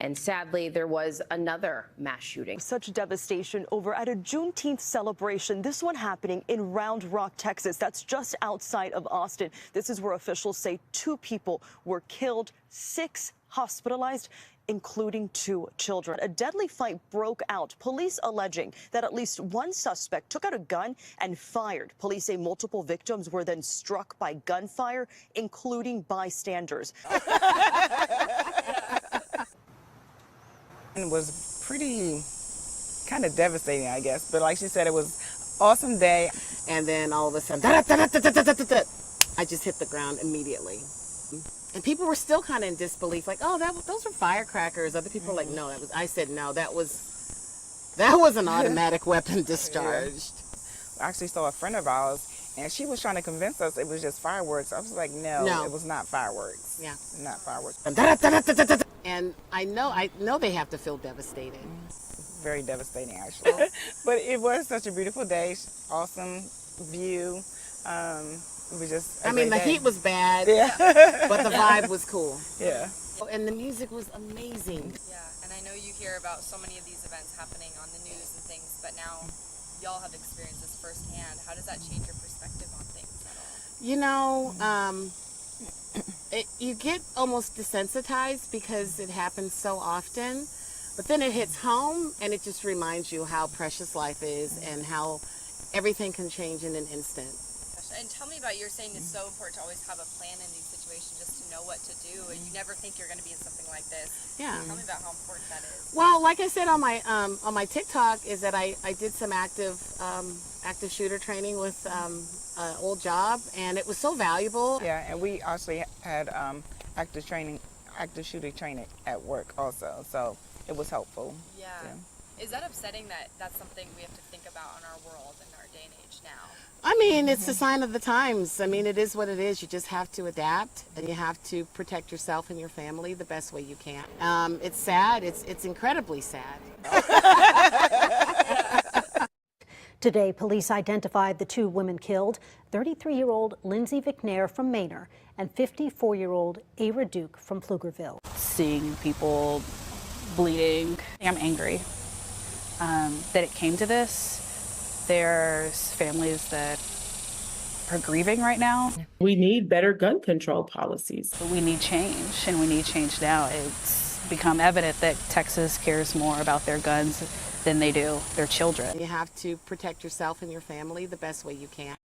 And sadly, there was another mass shooting. Such devastation over at a Juneteenth celebration. This one happening in Round Rock, Texas. That's just outside of Austin. This is where officials say 2 people were killed, 6 hospitalized, including 2 children. A deadly fight broke out, police alleging that at least 1 suspect took out a gun and fired. Police say multiple victims were then struck by gunfire, including bystanders. It was pretty kind of devastating, I guess. But like she said, it was an awesome day. And then all of a sudden, I just hit the ground immediately. And people were still kind of in disbelief, like, oh, those are firecrackers. Other people were like, no, that was, I said, no, that was an automatic weapon discharged. I actually saw a friend of ours, and she was trying to convince us it was just fireworks. I was like, no, it was not fireworks. Yeah. Not fireworks. And I know they have to feel devastated. Very devastating, actually. But it was such a beautiful day, awesome view. It was just I mean, the heat was bad, but the vibe was cool. Yeah. And the music was amazing. Yeah, and I know you hear about so many of these events happening on the news and things, but now y'all have experienced this firsthand. How does that change your perspective on things at all? You know, you get almost desensitized because it happens so often, but then it hits home and it just reminds you how precious life is and how everything can change in an instant. And tell me about, you're saying it's so important to always have a plan in these situations, just to know what to do, and you never think you're going to be in something like this. Yeah. Tell me about how important that is. Well, like I said on my TikTok, is that I did some active shooter training with an old job, and it was so valuable. Yeah, and we actually had active shooter training at work also, so it was helpful. Yeah. Is that upsetting that that's something we have to think about in our world in our day and age now? I mean, it's a sign of the times. I mean, it is what it is. You just have to adapt, and you have to protect yourself and your family the best way you can. It's sad. It's incredibly sad. Today, police identified the 2 women killed, 33-year-old Lindsay McNair from Manor and 54-year-old Ava Duke from Pflugerville. Seeing people bleeding, I'm angry that it came to this. There's families that are grieving right now. We need better gun control policies. We need change, and we need change now. It's become evident that Texas cares more about their guns than they do their children. You have to protect yourself and your family the best way you can.